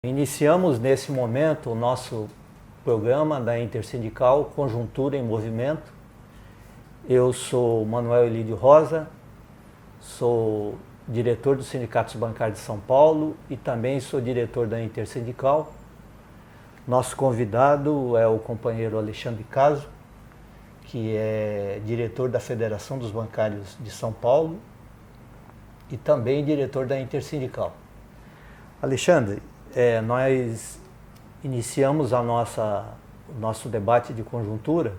Iniciamos nesse momento o nosso programa da Intersindical Conjuntura em Movimento. Eu sou Manuel Elídio Rosa, sou diretor dos Sindicatos Bancários de São Paulo e também sou diretor da Intersindical. Nosso convidado é o companheiro Alexandre Caso, que é diretor da Federação dos Bancários de São Paulo e também diretor da Intersindical. Alexandre, nós iniciamos o nosso debate de conjuntura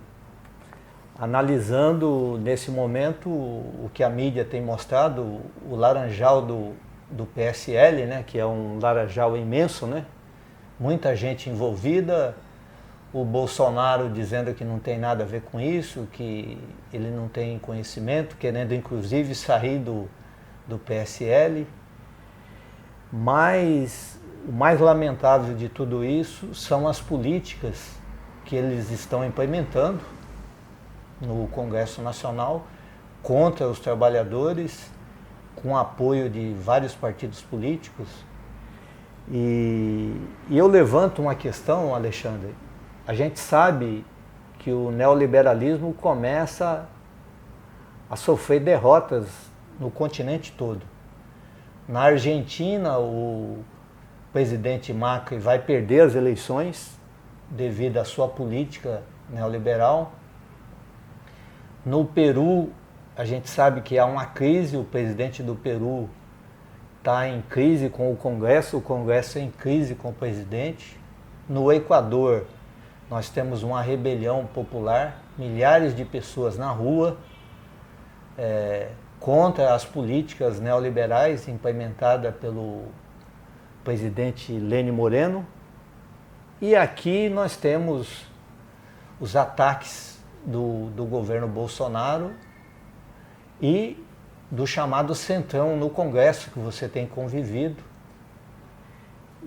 analisando nesse momento o que a mídia tem mostrado, o laranjal do PSL, né, que é um laranjal imenso, né? Muita gente envolvida, o Bolsonaro dizendo que não tem nada a ver com isso, que ele não tem conhecimento, querendo inclusive sair do PSL. Mas o mais lamentável de tudo isso são as políticas que eles estão implementando no Congresso Nacional contra os trabalhadores, com apoio de vários partidos políticos. E eu levanto uma questão, Alexandre. A gente sabe que o neoliberalismo começa a sofrer derrotas no continente todo. Na Argentina, o presidente Macri vai perder as eleições devido à sua política neoliberal. No Peru, a gente sabe que há uma crise, o presidente do Peru está em crise com o Congresso é em crise com o presidente. No Equador, nós temos uma rebelião popular, milhares de pessoas na rua, contra as políticas neoliberais implementadas pelo presidente Lenín Moreno. E aqui nós temos os ataques do governo Bolsonaro e do chamado Centrão no Congresso, que você tem convivido.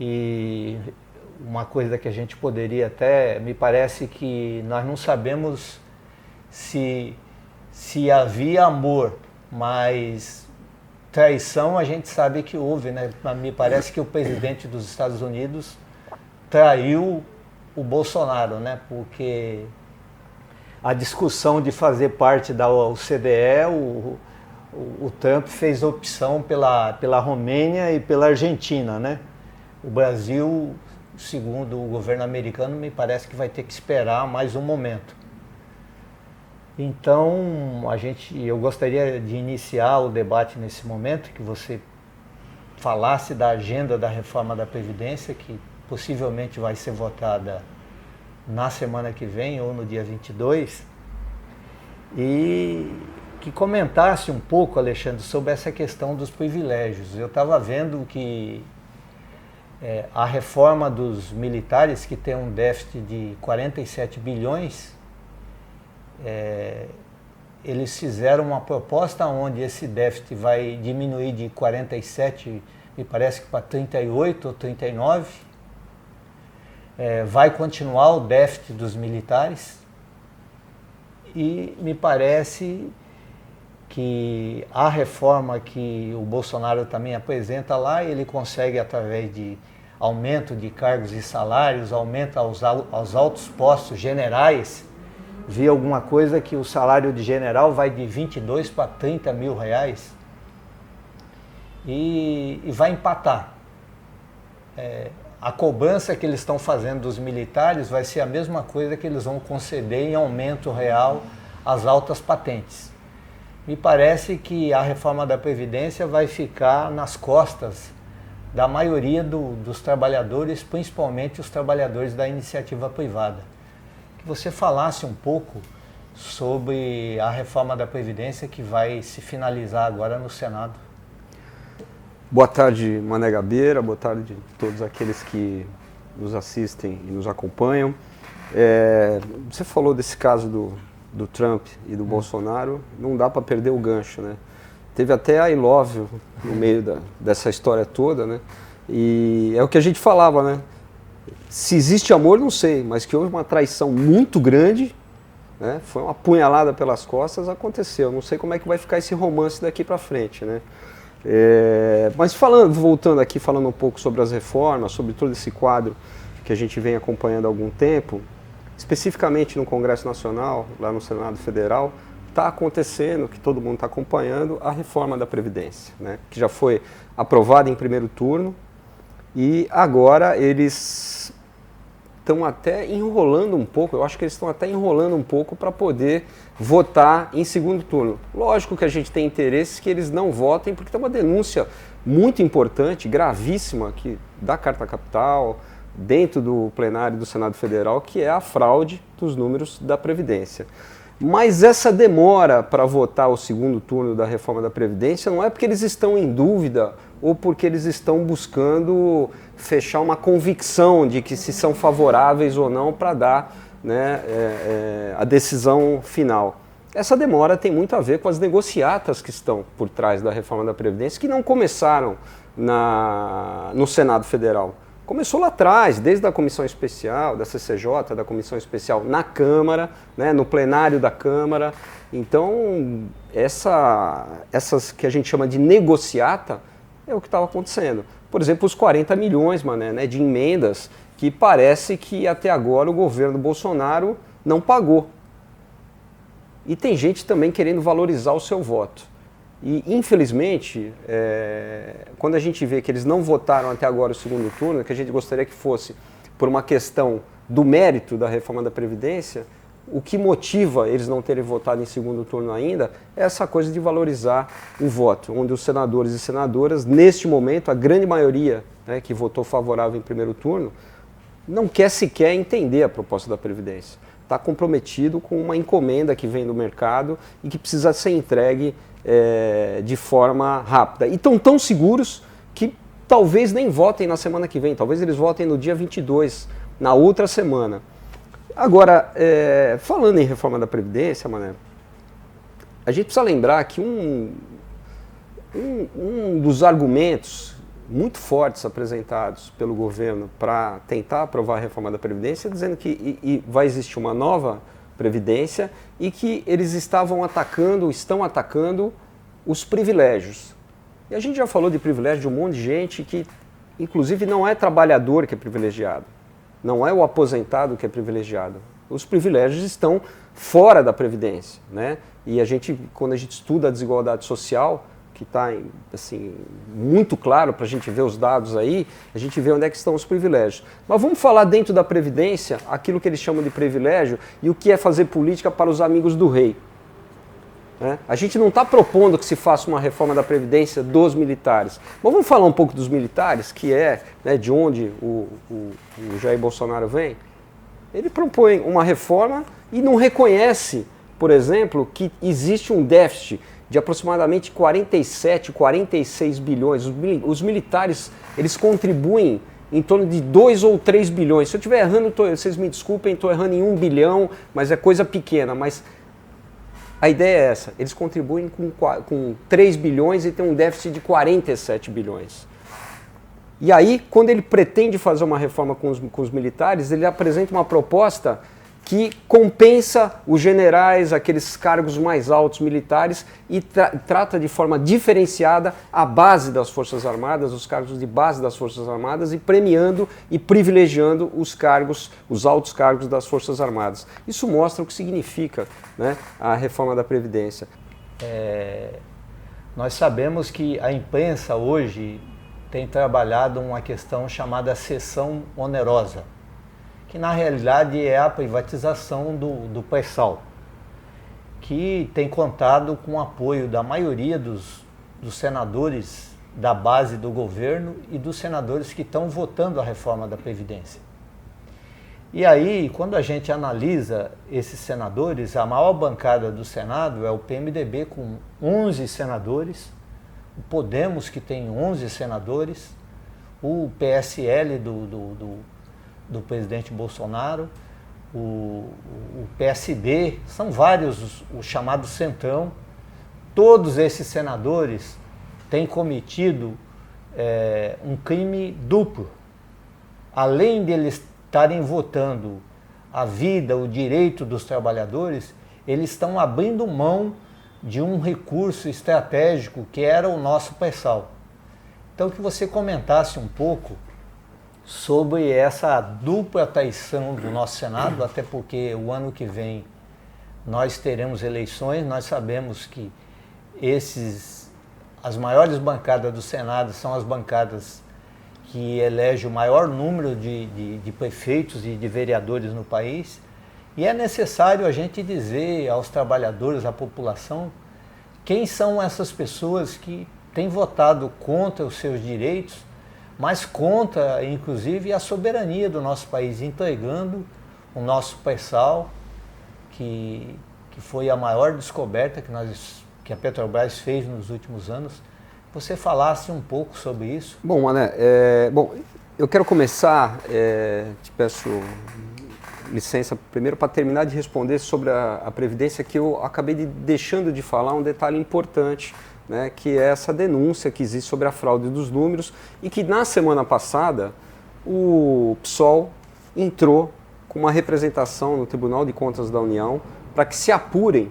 E uma coisa que a gente poderia até, me parece que nós não sabemos se havia amor, mas traição a gente sabe que houve, né? Me parece que o presidente dos Estados Unidos traiu o Bolsonaro, né? Porque a discussão de fazer parte da OCDE, o Trump fez opção pela Romênia e pela Argentina, né? O Brasil, segundo o governo americano, me parece que vai ter que esperar mais um momento. Então, eu gostaria de iniciar o debate nesse momento, que você falasse da agenda da reforma da Previdência, que possivelmente vai ser votada na semana que vem ou no dia 22, e que comentasse um pouco, Alexandre, sobre essa questão dos privilégios. Eu estava vendo que a reforma dos militares, que tem um déficit de 47 bilhões, eles fizeram uma proposta onde esse déficit vai diminuir de 47, me parece que para 38 ou 39, vai continuar o déficit dos militares, e me parece que a reforma que o Bolsonaro também apresenta lá, ele consegue, através de aumento de cargos e salários, aumento aos altos postos generais. Vi alguma coisa que o salário de general vai de 22 para 30 mil reais e vai empatar. A cobrança que eles estão fazendo dos militares vai ser a mesma coisa que eles vão conceder em aumento real às altas patentes. Me parece que a reforma da Previdência vai ficar nas costas da maioria dos trabalhadores, principalmente os trabalhadores da iniciativa privada. Que você falasse um pouco sobre a reforma da Previdência que vai se finalizar agora no Senado. Boa tarde, Mané Gabeira, boa tarde a todos aqueles que nos assistem e nos acompanham. Você falou desse caso do Trump e do Bolsonaro, não dá para perder o gancho, né? Teve até a I Love no meio dessa história toda, né? E é o que a gente falava, né? Se existe amor, não sei, mas que houve uma traição muito grande, né? Foi uma punhalada pelas costas, aconteceu. Não sei como é que vai ficar esse romance daqui para frente, né? Mas voltando aqui, falando um pouco sobre as reformas, sobre todo esse quadro que a gente vem acompanhando há algum tempo, especificamente no Congresso Nacional, lá no Senado Federal, está acontecendo, que todo mundo está acompanhando, a reforma da Previdência, né? Que já foi aprovada em primeiro turno e agora eles estão até enrolando um pouco, eu acho que eles estão até enrolando um pouco para poder votar em segundo turno. Lógico que a gente tem interesse que eles não votem, porque tem uma denúncia muito importante, gravíssima aqui da Carta Capital, dentro do plenário do Senado Federal, que é a fraude dos números da Previdência. Mas essa demora para votar o segundo turno da reforma da Previdência não é porque eles estão em dúvida ou porque eles estão buscando fechar uma convicção de que se são favoráveis ou não para dar, né, a decisão final. Essa demora tem muito a ver com as negociatas que estão por trás da reforma da Previdência, que não começaram no Senado Federal. Começou lá atrás, desde a Comissão Especial, da CCJ, da Comissão Especial na Câmara, né, no plenário da Câmara. Então, essas que a gente chama de negociata é o que estava acontecendo. Por exemplo, os 40 milhões, né, de emendas que parece que até agora o governo Bolsonaro não pagou. E tem gente também querendo valorizar o seu voto. E, infelizmente, quando a gente vê que eles não votaram até agora o segundo turno, que a gente gostaria que fosse por uma questão do mérito da reforma da Previdência, o que motiva eles não terem votado em segundo turno ainda é essa coisa de valorizar o voto, onde os senadores e senadoras, neste momento, a grande maioria, né, que votou favorável em primeiro turno, não quer sequer entender a proposta da Previdência. Está comprometido com uma encomenda que vem do mercado e que precisa ser entregue de forma rápida. E estão tão seguros que talvez nem votem na semana que vem, talvez eles votem no dia 22, na outra semana. Agora, falando em reforma da Previdência, Mané, a gente precisa lembrar que um dos argumentos muito fortes apresentados pelo governo para tentar aprovar a reforma da Previdência, dizendo que vai existir uma nova Previdência e que eles estão atacando os privilégios. E a gente já falou de privilégio de um monte de gente que, inclusive, não é trabalhador que é privilegiado, não é o aposentado que é privilegiado. Os privilégios estão fora da Previdência, né? E quando a gente estuda a desigualdade social, que está assim, muito claro para a gente ver os dados aí, a gente vê onde é que estão os privilégios. Mas vamos falar dentro da Previdência, aquilo que eles chamam de privilégio e o que é fazer política para os amigos do rei. A gente não está propondo que se faça uma reforma da Previdência dos militares. Mas vamos falar um pouco dos militares, que né, de onde o Jair Bolsonaro vem. Ele propõe uma reforma e não reconhece, por exemplo, que existe um déficit de aproximadamente 47, 46 bilhões. Os militares, eles contribuem em torno de 2 ou 3 bilhões. Se eu estiver errando, vocês me desculpem, estou errando em 1 bilhão, mas é coisa pequena. Mas a ideia é essa, eles contribuem com 3 bilhões e tem um déficit de 47 bilhões. E aí, quando ele pretende fazer uma reforma com os militares, ele apresenta uma proposta que compensa os generais, aqueles cargos mais altos militares, e trata de forma diferenciada a base das Forças Armadas, os cargos de base das Forças Armadas, e premiando e privilegiando os altos cargos das Forças Armadas. Isso mostra o que significa, né, a reforma da Previdência. Nós sabemos que a imprensa hoje tem trabalhado uma questão chamada cessão onerosa, que na realidade é a privatização do pré-sal, que tem contado com o apoio da maioria dos senadores da base do governo e dos senadores que estão votando a reforma da Previdência. E aí, quando a gente analisa esses senadores, a maior bancada do Senado é o PMDB com 11 senadores, o Podemos, que tem 11 senadores, o PSL do presidente Bolsonaro, o PSD, são vários, o chamado Centrão. Todos esses senadores têm cometido um crime duplo. Além de eles estarem votando a vida, o direito dos trabalhadores, eles estão abrindo mão de um recurso estratégico que era o nosso pré-sal. Então, que você comentasse um pouco sobre essa dupla traição do nosso Senado, até porque o ano que vem nós teremos eleições, nós sabemos que as maiores bancadas do Senado são as bancadas que elegem o maior número de prefeitos e de vereadores no país, e é necessário a gente dizer aos trabalhadores, à população, quem são essas pessoas que têm votado contra os seus direitos, mas contra, inclusive, a soberania do nosso país, entregando o nosso pré-sal, que foi a maior descoberta que a Petrobras fez nos últimos anos. Você falasse um pouco sobre isso. Bom, Mané, eu quero começar, te peço licença primeiro para terminar de responder sobre a Previdência, que eu acabei deixando de falar um detalhe importante, né, que é essa denúncia que existe sobre a fraude dos números e que na semana passada o PSOL entrou com uma representação no Tribunal de Contas da União para que se apurem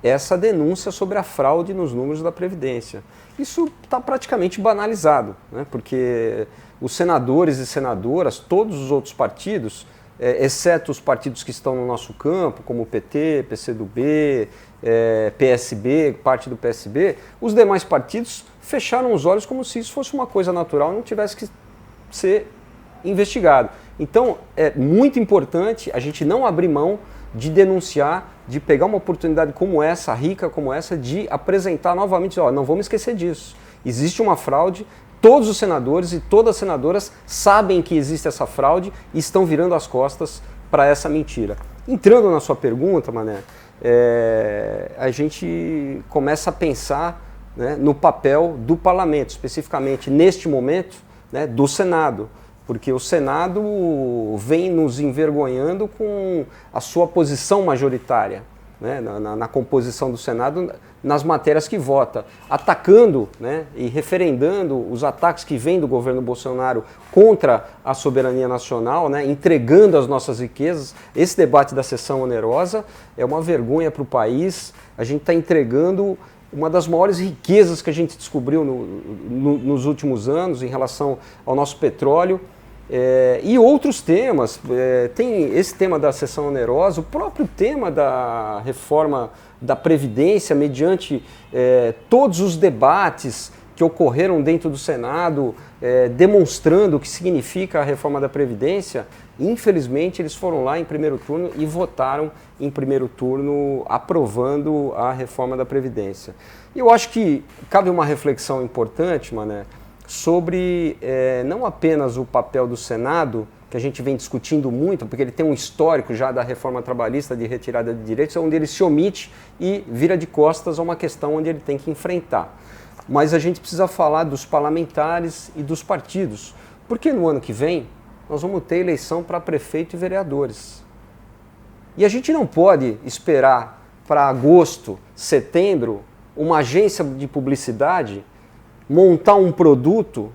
essa denúncia sobre a fraude nos números da Previdência. Isso está praticamente banalizado, né, porque os senadores e senadoras, todos os outros partidos, exceto os partidos que estão no nosso campo, como o PT, PCdoB, PSB, parte do PSB, os demais partidos fecharam os olhos como se isso fosse uma coisa natural e não tivesse que ser investigado. Então, é muito importante a gente não abrir mão de denunciar, de pegar uma oportunidade como essa, rica como essa, de apresentar novamente, não vamos esquecer disso. Existe uma fraude, todos os senadores e todas as senadoras sabem que existe essa fraude e estão virando as costas para essa mentira. Entrando na sua pergunta, Mané, a gente começa a pensar, né, no papel do parlamento, especificamente neste momento, né, do Senado, porque o Senado vem nos envergonhando com a sua posição majoritária, né, na composição do Senado, nas matérias que vota, atacando, né, e referendando os ataques que vêm do governo Bolsonaro contra a soberania nacional, né, entregando as nossas riquezas. Esse debate da sessão onerosa é uma vergonha para o país. A gente está entregando uma das maiores riquezas que a gente descobriu nos últimos anos em relação ao nosso petróleo. E outros temas, tem esse tema da sessão onerosa, o próprio tema da reforma da Previdência, mediante todos os debates que ocorreram dentro do Senado, demonstrando o que significa a reforma da Previdência. Infelizmente, eles foram lá em primeiro turno e votaram em primeiro turno aprovando a reforma da Previdência. E eu acho que cabe uma reflexão importante, Mané, sobre não apenas o papel do Senado, que a gente vem discutindo muito, porque ele tem um histórico já da reforma trabalhista de retirada de direitos, onde ele se omite e vira de costas a uma questão onde ele tem que enfrentar. Mas a gente precisa falar dos parlamentares e dos partidos, porque no ano que vem nós vamos ter eleição para prefeito e vereadores. E a gente não pode esperar para agosto, setembro, uma agência de publicidade montar um produto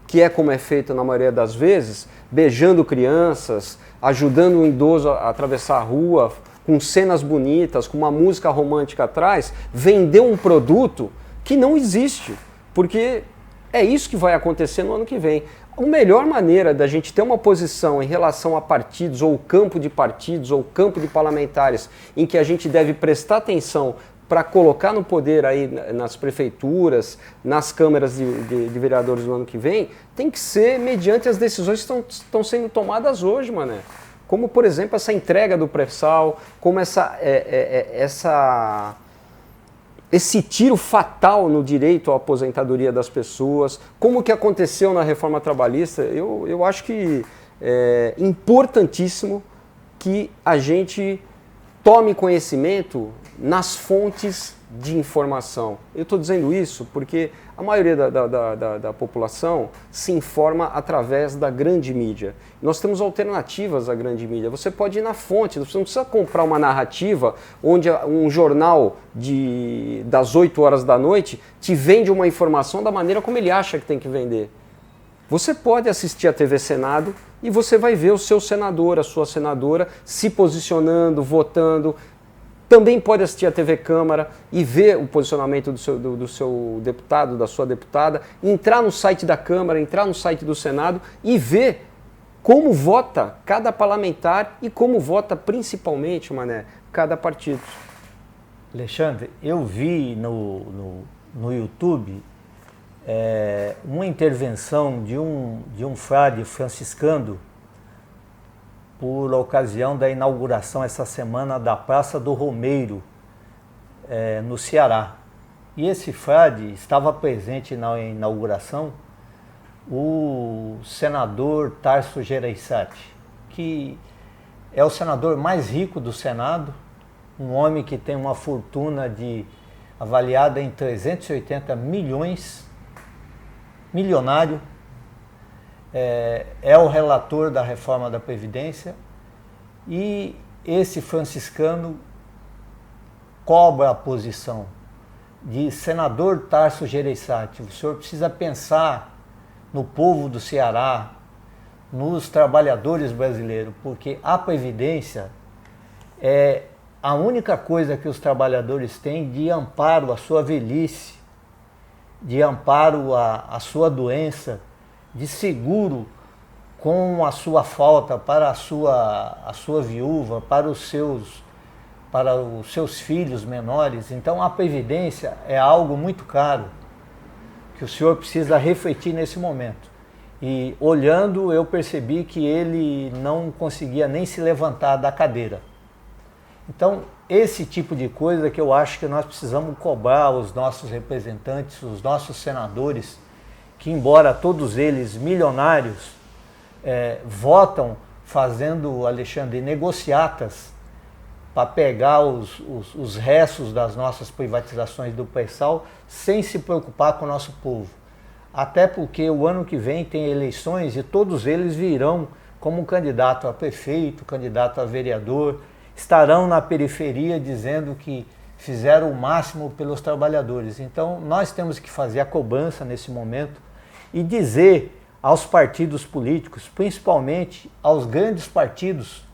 que é como é feito na maioria das vezes, beijando crianças, ajudando um idoso a atravessar a rua, com cenas bonitas, com uma música romântica atrás, vender um produto que não existe, porque é isso que vai acontecer no ano que vem. A melhor maneira da gente ter uma posição em relação a partidos, ou campo de partidos, ou campo de parlamentares, em que a gente deve prestar atenção para colocar no poder aí nas prefeituras, nas câmaras de vereadores no ano que vem, tem que ser mediante as decisões que estão sendo tomadas hoje, Mané. Como, por exemplo, essa entrega do pré-sal, como esse tiro fatal no direito à aposentadoria das pessoas, como que aconteceu na reforma trabalhista. Eu acho que é importantíssimo que a gente tome conhecimento nas fontes de informação. Eu estou dizendo isso porque a maioria da população se informa através da grande mídia. Nós temos alternativas à grande mídia. Você pode ir na fonte, você não precisa comprar uma narrativa onde um jornal das 8 horas da noite te vende uma informação da maneira como ele acha que tem que vender. Você pode assistir a TV Senado e você vai ver o seu senador, a sua senadora se posicionando, votando. também pode assistir a TV Câmara e ver o posicionamento do seu deputado, da sua deputada, entrar no site da Câmara, entrar no site do Senado e ver como vota cada parlamentar e como vota principalmente, Mané, cada partido. Alexandre, eu vi no YouTube uma intervenção de um frade franciscano por ocasião da inauguração essa semana da Praça do Romeiro, no Ceará. E esse frade estava presente na inauguração, o senador Tarso Gereissati, que é o senador mais rico do Senado, um homem que tem uma fortuna avaliada em 380 milhões, milionário, é o relator da reforma da Previdência, e esse franciscano cobra a posição de senador Tarso Gereissati. O senhor precisa pensar no povo do Ceará, nos trabalhadores brasileiros, porque a Previdência é a única coisa que os trabalhadores têm de amparo à sua velhice, de amparo à sua doença, de seguro com a sua falta para a sua viúva, para os seus filhos menores. Então a Previdência é algo muito caro, que o senhor precisa refletir nesse momento. E olhando, eu percebi que ele não conseguia nem se levantar da cadeira. Então, esse tipo de coisa que eu acho que nós precisamos cobrar os nossos representantes, os nossos senadores, que embora todos eles milionários, votam fazendo, Alexandre, negociatas para pegar os restos das nossas privatizações do pré-sal sem se preocupar com o nosso povo. Até porque o ano que vem tem eleições e todos eles virão como candidato a prefeito, candidato a vereador, estarão na periferia dizendo que fizeram o máximo pelos trabalhadores. Então nós temos que fazer a cobrança nesse momento e dizer aos partidos políticos, principalmente aos grandes partidos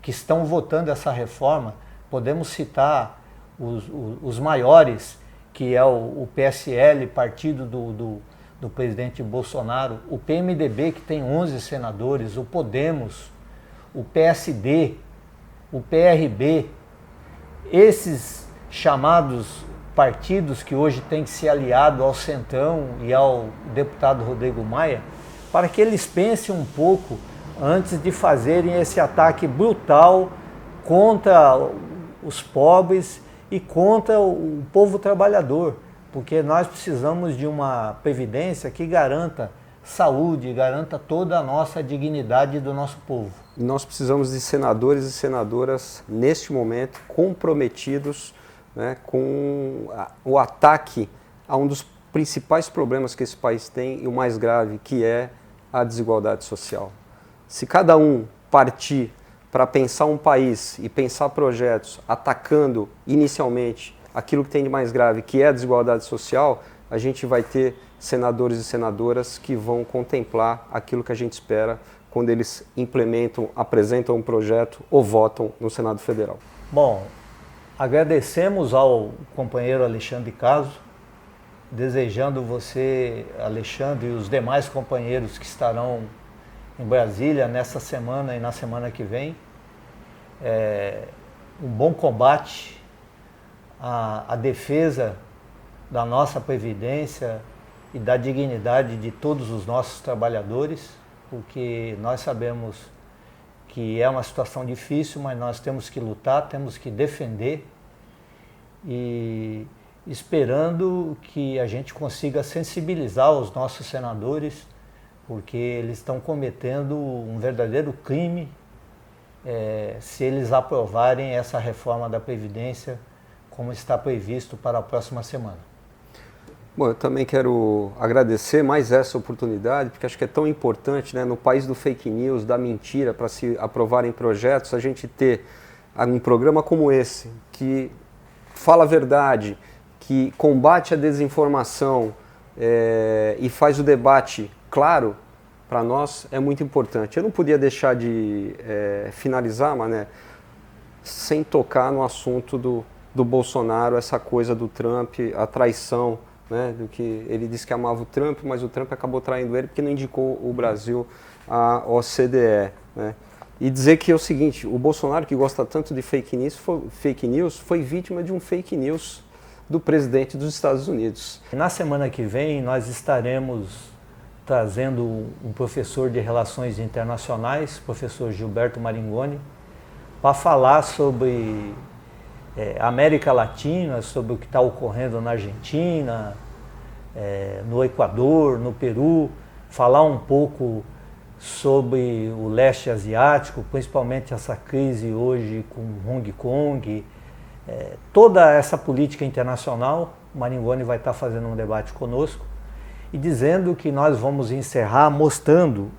que estão votando essa reforma, podemos citar os maiores, que é o PSL, partido do presidente Bolsonaro, o PMDB, que tem 11 senadores, o Podemos, o PSD, o PRB, esses chamados partidos que hoje têm que se aliado ao Centrão e ao deputado Rodrigo Maia, para que eles pensem um pouco antes de fazerem esse ataque brutal contra os pobres e contra o povo trabalhador, porque nós precisamos de uma previdência que garanta saúde, garanta toda a nossa dignidade do nosso povo. Nós precisamos de senadores e senadoras, neste momento, comprometidos, né, com o ataque a um dos principais problemas que esse país tem e o mais grave, que é a desigualdade social. Se cada um partir para pensar um país e pensar projetos atacando inicialmente aquilo que tem de mais grave, que é a desigualdade social, a gente vai ter senadores e senadoras que vão contemplar aquilo que a gente espera quando eles implementam, apresentam um projeto ou votam no Senado Federal. Bom, agradecemos ao companheiro Alexandre Caso, desejando você, Alexandre, e os demais companheiros que estarão em Brasília nessa semana e na semana que vem, um bom combate à defesa da nossa Previdência e da dignidade de todos os nossos trabalhadores, porque nós sabemos que é uma situação difícil, mas nós temos que lutar, temos que defender e esperando que a gente consiga sensibilizar os nossos senadores, porque eles estão cometendo um verdadeiro crime se eles aprovarem essa reforma da Previdência como está previsto para a próxima semana. Bom, eu também quero agradecer mais essa oportunidade, porque acho que é tão importante, né, no país do fake news, da mentira, para se aprovarem projetos, a gente ter um programa como esse, que fala a verdade, que combate a desinformação e faz o debate claro, para nós é muito importante. Eu não podia deixar de finalizar, Mané, sem tocar no assunto do Bolsonaro, essa coisa do Trump, a traição, né, do que ele disse que amava o Trump, mas o Trump acabou traindo ele porque não indicou o Brasil à OCDE, né? E dizer que é o seguinte, o Bolsonaro, que gosta tanto de fake news, foi vítima de um fake news do presidente dos Estados Unidos. Na semana que vem nós estaremos trazendo um professor de Relações Internacionais, professor Gilberto Maringoni, para falar sobre América Latina, sobre o que está ocorrendo na Argentina, no Equador, no Peru, falar um pouco sobre o leste asiático, principalmente essa crise hoje com Hong Kong, toda essa política internacional. O Maringoni vai estar fazendo um debate conosco e dizendo que nós vamos encerrar mostrando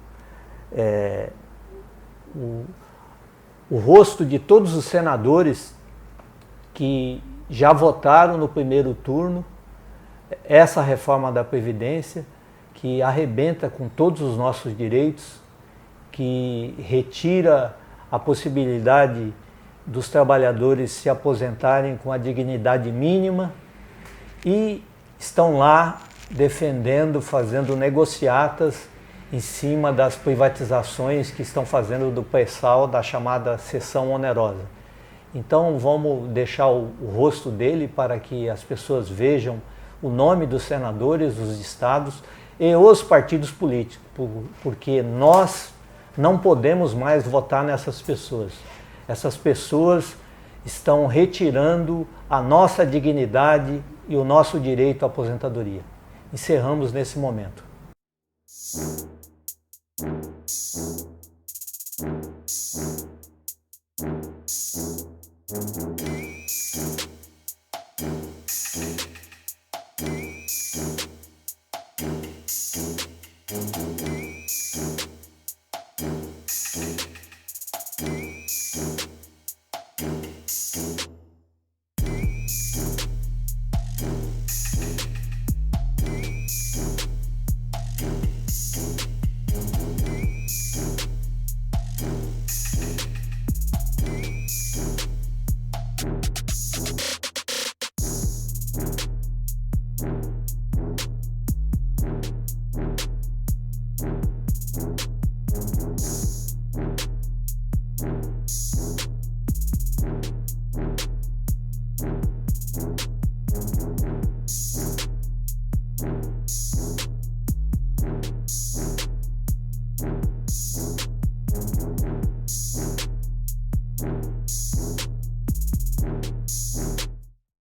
o rosto de todos os senadores que já votaram no primeiro turno essa reforma da Previdência, que arrebenta com todos os nossos direitos, que retira a possibilidade dos trabalhadores se aposentarem com a dignidade mínima e estão lá defendendo, fazendo negociatas em cima das privatizações que estão fazendo do pré-sal, da chamada cessão onerosa. Então vamos deixar o rosto dele para que as pessoas vejam o nome dos senadores, os estados e os partidos políticos, porque nós não podemos mais votar nessas pessoas. Essas pessoas estão retirando a nossa dignidade e o nosso direito à aposentadoria. Encerramos nesse momento.